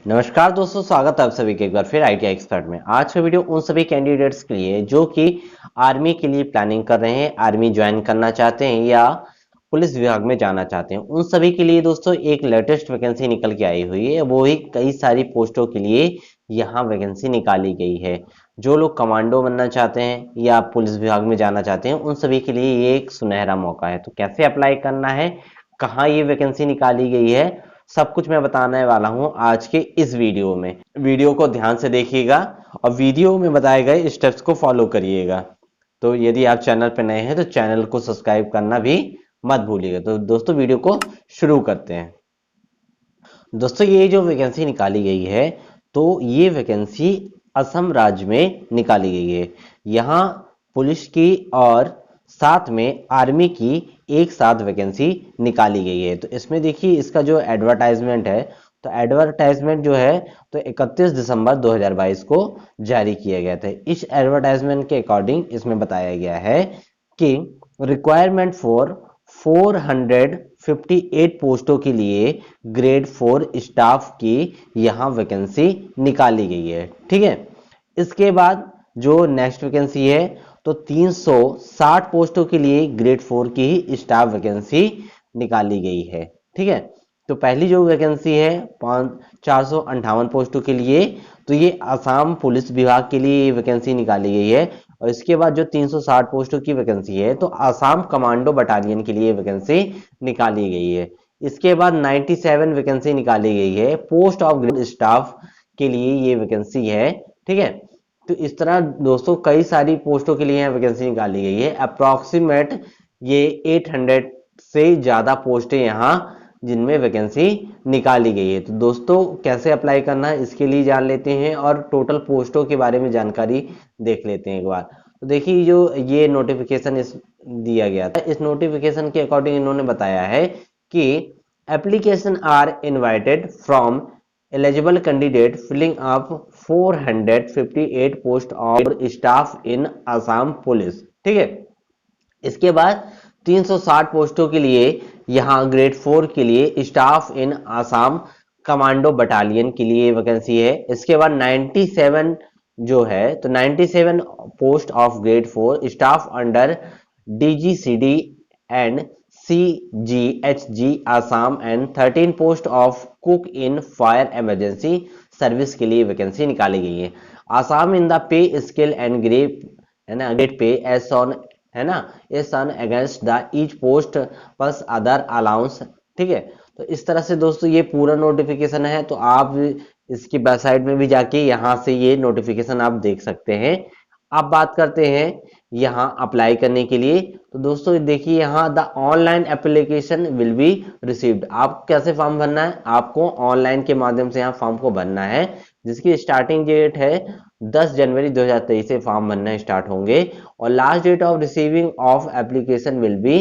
नमस्कार दोस्तों, स्वागत है आप सभी के एक बार फिर आईटीआई एक्सपर्ट में। आज का वीडियो उन सभी कैंडिडेट्स के लिए जो कि आर्मी के लिए प्लानिंग कर रहे हैं, आर्मी ज्वाइन करना चाहते हैं या पुलिस विभाग में जाना चाहते हैं, उन सभी के लिए दोस्तों एक लेटेस्ट वैकेंसी निकल के आई हुई है। वो ही कई सारी पोस्टों के लिए यहाँ वैकेंसी निकाली गई है। जो लोग कमांडो बनना चाहते हैं या पुलिस विभाग में जाना चाहते हैं, उन सभी के लिए ये एक सुनहरा मौका है। तो कैसे अप्लाई करना है, कहाँ ये वैकेंसी निकाली गई है, सब कुछ मैं बताने वाला हूं आज के इस वीडियो में। वीडियो को ध्यान से देखिएगा और वीडियो में बताए गए स्टेप्स को फॉलो करिएगा। तो यदि आप चैनल पर नए हैं तो चैनल को सब्सक्राइब करना भी मत भूलिएगा। तो दोस्तों वीडियो को शुरू करते हैं। दोस्तों ये जो वैकेंसी निकाली गई है, तो ये वैकेंसी असम राज्य में निकाली गई है। यहाँ पुलिस की और साथ में आर्मी की एक साथ वैकेंसी निकाली गई है। तो इसमें देखिए इसका जो एडवर्टाइजमेंट है, तो एडवर्टाइजमेंट जो है तो 31 दिसंबर 2022 को जारी किया गया था। इस एडवर्टाइजमेंट के अकॉर्डिंग इसमें बताया गया है कि रिक्वायरमेंट फॉर 458 पोस्टों के लिए ग्रेड 4 स्टाफ की यहाँ वैकेंसी निकाली गई है। ठीक है, इसके बाद जो नेक्स्ट वैकेंसी है तो 360 पोस्टों के लिए ग्रेड 4 की ही स्टाफ वैकेंसी निकाली गई है। ठीक है, तो पहली जो वैकेंसी है 458 पोस्टों के लिए, तो ये आसाम पुलिस विभाग के लिए वैकेंसी निकाली गई है। और इसके बाद जो 360 पोस्टों की वैकेंसी है तो आसाम कमांडो बटालियन के लिए वैकेंसी निकाली गई है। इसके बाद 97 वैकेंसी निकाली गई है पोस्ट ऑफ ग्रेड स्टाफ के लिए, ये वैकेंसी है। ठीक है, तो इस तरह दोस्तों कई सारी पोस्टों के लिए वैकेंसी निकाली गई है। अप्रॉक्सीमेट ये 800 से ज्यादा पोस्टें यहाँ जिनमें वैकेंसी निकाली गई है। तो दोस्तों कैसे अप्लाई करना है इसके लिए जान लेते हैं और टोटल पोस्टों के बारे में जानकारी देख लेते हैं एक बार। तो देखिए जो ये नोटिफिकेशन इस दिया गया था, इस नोटिफिकेशन के अकॉर्डिंग इन्होंने बताया है कि application are invited from eligible candidate filling up 458 post of staff in Assam police. ठीक है, इसके बाद 360 पोस्टों के लिए यहाँ ग्रेड 4 के लिए staff in Assam commando battalion के लिए वैकेंसी है। इसके बाद 97 जो है तो 97 post of grade 4 staff under DGCD and CGHG Assam and 13 post of cook in fire emergency service के लिए वैकेंसी निकाली गई है। Assam in the pay scale and grade है ना, ग्रेड पे एस ऑन है ना, as on against the each post plus other allowance. ठीक है, तो इस तरह से दोस्तों ये पूरा नोटिफिकेशन है। तो आप इसकी वेबसाइट में भी जाके यहाँ से ये नोटिफिकेशन आप देख सकते हैं। अब बात करते हैं यहाँ अप्लाई करने के लिए। तो दोस्तों देखिए यहाँ the online application will be received. आप कैसे फॉर्म भरना है, आपको ऑनलाइन के माध्यम से यहाँ फॉर्म को भरना है, जिसकी स्टार्टिंग डेट है 10 जनवरी 2023 से फॉर्म भरना स्टार्ट होंगे और last date of receiving of application will be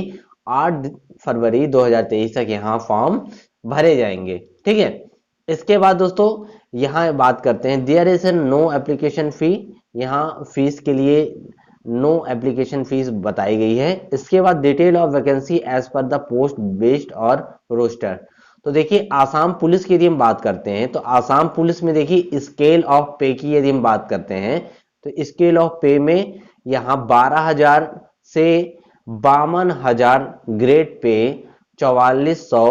8 February 2023 तक यहाँ फॉर्म भरे जाएंगे। ठीक है, इसके बाद दोस्तों यहाँ बात करते हैं there is no application fee. यहाँ फीस के लिए नो एप्लीकेशन फीस बताई गई है। इसके बाद detail of vacancy as per the post based और रोस्टर। तो देखिए आसाम पुलिस की यदि हम बात करते हैं तो आसाम पुलिस में देखिए स्केल ऑफ पे की यदि हम बात करते हैं तो स्केल ऑफ पे में यहाँ 12,000 से 52,000 grade pay 4400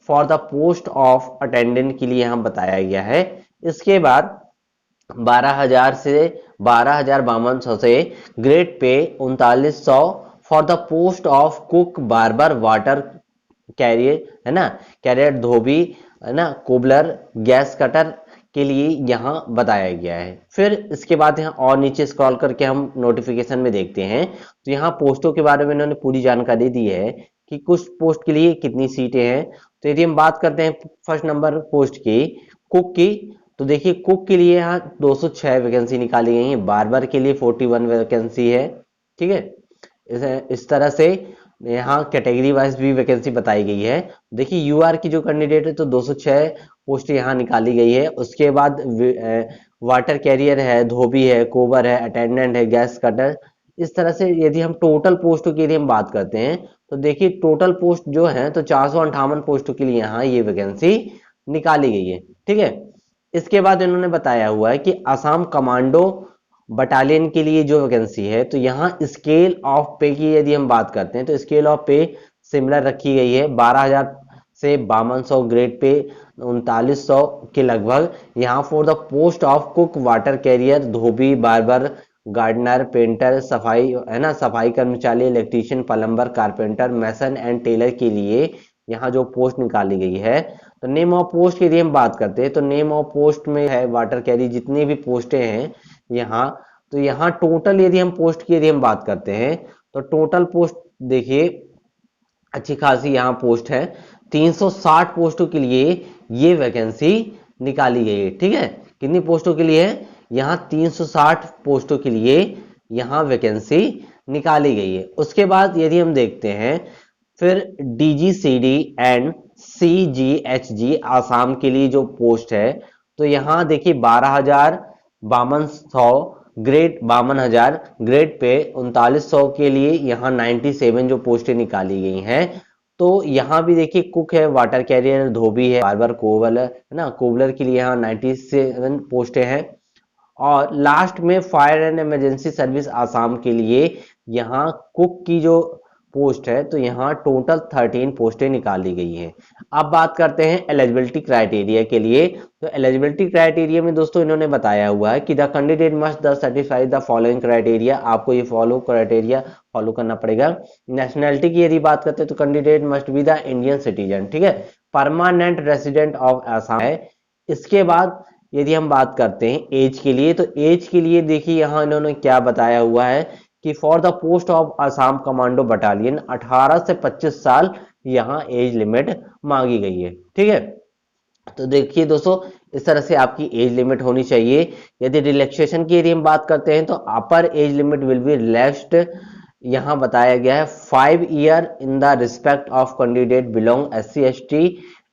for the post of attendant के लिए यहाँ बताया गया है। इसके बाद 12,000 से 12,5200 से grade pay 3900 for the post of cook barber water career है ना, कैरियर धोबी है ना, कोबलर गैस कटर के लिए यहाँ बताया गया है। फिर इसके बाद यहाँ और नीचे स्क्रॉल करके हम नोटिफिकेशन में देखते हैं तो यहाँ पोस्टों के बारे में इन्होंने पूरी जानकारी दी है कि कुछ पोस्ट के लिए कितनी सीटें हैं। तो यदि हम बात करते हैं फर्स्ट नंबर पोस्ट की कुक की, तो देखिए कुक के लिए यहाँ 206 वैकेंसी निकाली गई है, बार्बर के लिए 41 वैकेंसी है। ठीक है, इस तरह से यहाँ कैटेगरी वाइज भी वैकेंसी बताई गई है। देखिए यूआर की जो कैंडिडेट है तो 206 पोस्ट यहाँ निकाली गई है। उसके बाद वाटर कैरियर है, धोबी है, कोबर है, अटेंडेंट है, गैस कटर। इस तरह से यदि हम टोटल पोस्टों की यदि हम बात करते हैं तो देखिए टोटल पोस्ट जो है तो 458 पोस्टों के लिए यहाँ ये वैकेंसी निकाली गई है। ठीक है, इसके बाद इन्होंने बताया हुआ है कि असम कमांडो बटालियन के लिए जो वैकेंसी है, तो यहाँ स्केल ऑफ पे की यदि हम बात करते हैं तो स्केल ऑफ पे सिमिलर रखी गई है, 12,000 से 5200 ग्रेड पे 3900 के लगभग। यहाँ for the post of cook, water carrier, dhobi, barber, gardener, painter, सफाई है ना, सफाई कर्मचारी, electrician, plumber, carpenter, mason and tailor के लिए यहाँ जो पोस्ट निकाली गई है। तो नेम ऑफ पोस्ट की यदि हम बात करते हैं तो नेम ऑफ पोस्ट में है वाटर कैरी, जितनी भी पोस्टें हैं यहाँ, तो यहाँ टोटल यदि हम पोस्ट की यदि हम बात करते हैं तो टोटल पोस्ट देखिए अच्छी खासी यहाँ पोस्ट है, 360 पोस्टों के लिए ये वैकेंसी निकाली गई है। ठीक है, कितनी पोस्टों के लिए है, यहाँ 360 पोस्टों के लिए यहाँ वैकेंसी निकाली गई है। उसके बाद यदि हम देखते हैं फिर DGCD एंड CGHG आसाम के लिए जो पोस्ट है, तो यहाँ देखिए 52,500 ग्रेड, 52,000 ग्रेड पे 3900 के लिए यहाँ 97 जो पोस्टें निकाली गई हैं। तो यहाँ भी देखिए कुक है, वाटर कैरियर, धोबी है, बार्बर, कोवल है ना, कोवलर के लिए यहाँ 97 पोस्टें हैं। और लास्ट में fire and emergency service Assam के लिए यहाँ कुक की जो पोस्ट है, तो यहाँ टोटल 13 पोस्टें निकाली गई हैं। अब बात करते हैं एलिजिबिलिटी क्राइटेरिया के लिए। तो एलिजिबिलिटी क्राइटेरिया में दोस्तों इन्होंने बताया हुआ है कि the candidate must the satisfy the following criteria, आपको ये क्राइटेरिया फॉलो करना पड़ेगा। नेशनैलिटी की यदि बात करते हैं तो candidate must be the Indian citizen, ठीक है, परमानेंट रेसिडेंट ऑफ आसाम है। इसके बाद यदि हम बात करते हैं एज के लिए, तो एज के लिए देखिए यहाँ इन्होंने क्या बताया हुआ है कि for the post of Assam commando battalion 18 से 25 साल यहाँ एज लिमिट मांगी गई है। ठीक है, तो देखिए दोस्तों इस तरह से आपकी एज लिमिट होनी चाहिए। यदि रिलैक्सेशन की यदि हम बात करते हैं तो अपर age limit will be relaxed, यहाँ बताया गया है 5 year in the respect of candidate belong SC ST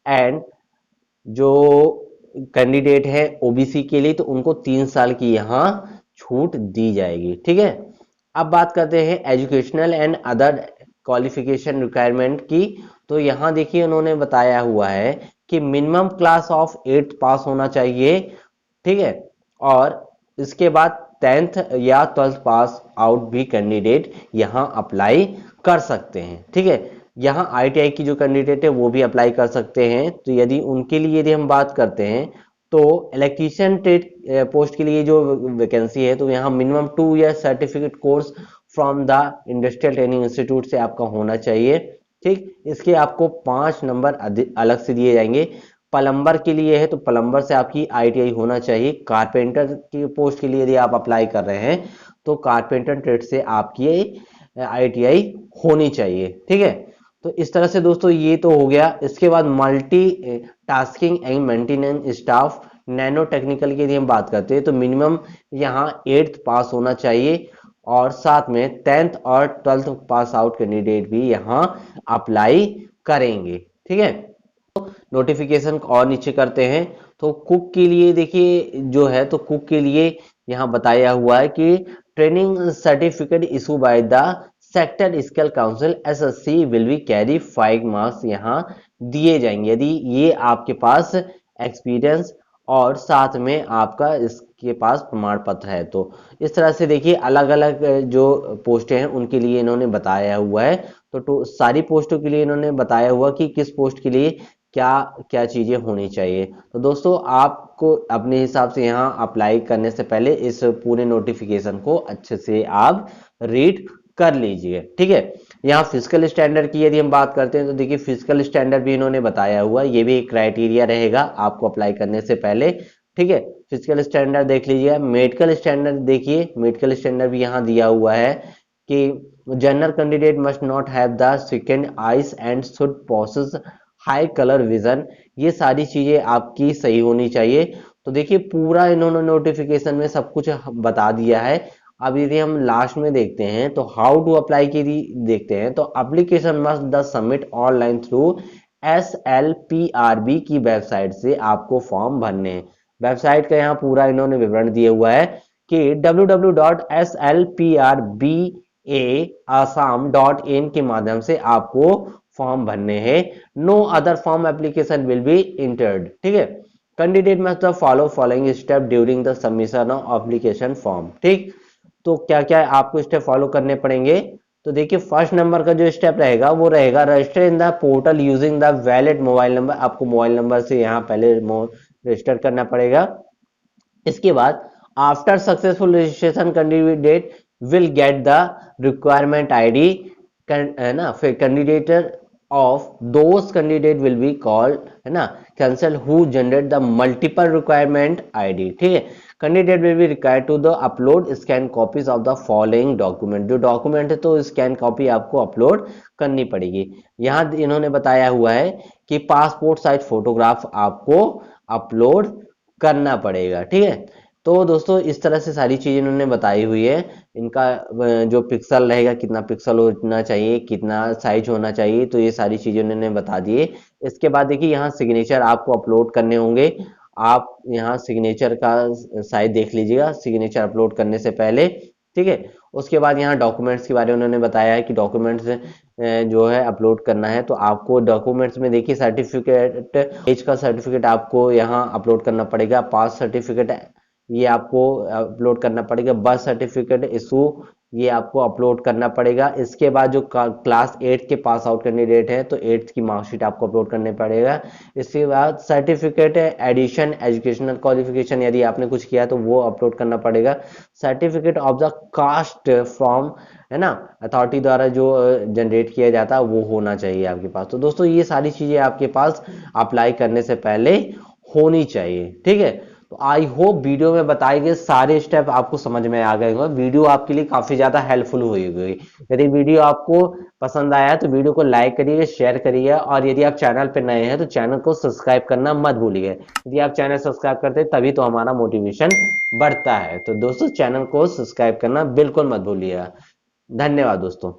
and जो कैंडिडेट है OBC के लिए तो उनको 3 साल की यहाँ छूट दी जाएगी। ठीक है, अब बात करते हैं educational and other qualification requirement की। तो यहाँ देखिए उन्होंने बताया हुआ है कि मिनिमम क्लास ऑफ 8th पास होना चाहिए। ठीक है, और इसके बाद 10th या 12th पास आउट भी कैंडिडेट यहाँ अप्लाई कर सकते हैं। ठीक है, यहाँ ITI की जो कैंडिडेट है वो भी अप्लाई कर सकते हैं। तो यदि उनके लिए यदि हम बात करते हैं तो इलेक्ट्रीशियन ट्रेड पोस्ट के लिए जो वैकेंसी है, तो यहाँ minimum 2 year certificate course from the industrial training institute से आपका होना चाहिए। ठीक, इसके आपको 5 नंबर अलग से दिए जाएंगे। प्लम्बर के लिए है तो प्लम्बर से आपकी ITI होना चाहिए। कारपेंटर की पोस्ट के लिए यदि आप अप्लाई कर रहे हैं तो कारपेंटर ट्रेड से आपकी ITI होनी चाहिए। ठीक है, तो इस तरह से दोस्तों ये तो हो गया। इसके बाद multi tasking and maintenance staff nano technical की यदि हम बात करते हैं तो मिनिमम यहाँ 8th पास होना चाहिए और साथ में 10th और 12th पास आउट कैंडिडेट भी यहाँ अप्लाई करेंगे। ठीक है, नोटिफिकेशन और नीचे करते हैं तो कुक के लिए देखिए जो है, तो कुक के लिए यहाँ बताया हुआ है कि training certificate issue by the sector skill council SSC will be carry 5 marks यहाँ दिए जाएंगे यदि ये आपके पास एक्सपीरियंस और साथ में आपका इसके पास प्रमाण पत्र है। तो इस तरह से देखिए अलग अलग जो पोस्टें हैं उनके लिए इन्होंने बताया हुआ है। तो सारी पोस्टों के लिए इन्होंने बताया हुआ कि किस पोस्ट के लिए क्या क्या चीजें होनी चाहिए। तो दोस्तों आपको अपने हिसाब से यहाँ अप्लाई करने से पहले इस पूरे नोटिफिकेशन को अच्छे से आप रीड कर लीजिए। ठीक है, यहाँ फिजिकल स्टैंडर्ड की यदि हम बात करते हैं तो देखिए फिजिकल स्टैंडर्ड भी इन्होंने बताया हुआ है, ये भी एक क्राइटेरिया रहेगा आपको अप्लाई करने से पहले। ठीक है, फिजिकल स्टैंडर्ड देख लीजिए। मेडिकल स्टैंडर्ड देखिए, मेडिकल स्टैंडर्ड भी यहाँ दिया हुआ है कि general candidate must not have the second eyes and should possess high colour vision, ये सारी चीजें आपकी सही होनी चाहिए। तो देखिए पूरा इन्होंने नोटिफिकेशन में सब कुछ बता दिया है। अब यदि हम लास्ट में देखते हैं तो हाउ टू अप्लाई की देखते हैं तो application must the submit online through SLPRB की वेबसाइट से आपको फॉर्म भरने हैं। वेबसाइट का यहाँ पूरा इन्होंने विवरण दिया हुआ है कि www.slprbaasam.in के माध्यम से आपको फॉर्म भरने हैं। No other form application will be entered. ठीक है, candidate must follow following step during the submission of application form. ठीक, तो क्या क्या आपको स्टेप फॉलो करने पड़ेंगे? तो देखिए फर्स्ट नंबर का जो स्टेप रहेगा वो रहेगा register in the portal using the valid mobile number. आपको मोबाइल नंबर से यहाँ पहले रजिस्टर करना पड़ेगा। इसके बाद after successful registration candidate will get the requirement ID, है ना। फिर candidature of those candidate will be called, है ना, cancel who generate the multiple requirement ID. ठीक है, candidate will be required to the upload scan copies of the following document. जो document है तो स्कैन कॉपी आपको अपलोड करनी पड़ेगी। यहाँ इन्होंने बताया हुआ है कि पासपोर्ट साइज फोटोग्राफ आपको अपलोड करना पड़ेगा। ठीक है, तो दोस्तों इस तरह से सारी चीजें इन्होंने बताई हुई है। इनका जो पिक्सल रहेगा, कितना पिक्सल होना चाहिए, कितना साइज होना चाहिए, तो ये सारी चीजें उन्होंने बता दिए। इसके बाद देखिए यहाँ सिग्नेचर आपको अपलोड करने होंगे। आप यहाँ सिग्नेचर का साइज देख लीजिएगा सिग्नेचर अपलोड करने से पहले। ठीक है, उसके बाद यहाँ डॉक्यूमेंट्स के बारे में उन्होंने बताया है कि डॉक्यूमेंट्स जो है अपलोड करना है। तो आपको डॉक्यूमेंट्स में देखिए सर्टिफिकेट, एज का सर्टिफिकेट आपको यहाँ अपलोड करना पड़ेगा। पास सर्टिफिकेट ये आपको अपलोड करना पड़ेगा। बर्थ सर्टिफिकेट इशू ये आपको अपलोड करना पड़ेगा। इसके बाद जो क्लास 8 के पास आउट कैंडिडेट है तो 8th की मार्कशीट आपको अपलोड करने पड़ेगा। इसके बाद सर्टिफिकेट एडिशन एजुकेशनल क्वालिफिकेशन यदि आपने कुछ किया तो वो अपलोड करना पड़ेगा। Certificate of the caste from, है ना, अथॉरिटी द्वारा जो जनरेट किया जाता है वो होना चाहिए आपके पास। तो दोस्तों ये सारी चीजें आपके पास अप्लाई करने से पहले होनी चाहिए। ठीक है, तो आई होप वीडियो में बताए गए सारे स्टेप आपको समझ में आ गए होंगे। वीडियो आपके लिए काफी ज्यादा हेल्पफुल हुई होगी। यदि वीडियो आपको पसंद आया तो वीडियो को लाइक करिए, शेयर करिए, और यदि आप चैनल पर नए हैं तो चैनल को सब्सक्राइब करना मत भूलिए। यदि आप चैनल सब्सक्राइब करते हैं तभी तो हमारा मोटिवेशन बढ़ता है। तो दोस्तों चैनल को सब्सक्राइब करना बिल्कुल मत भूलिएगा। धन्यवाद दोस्तों।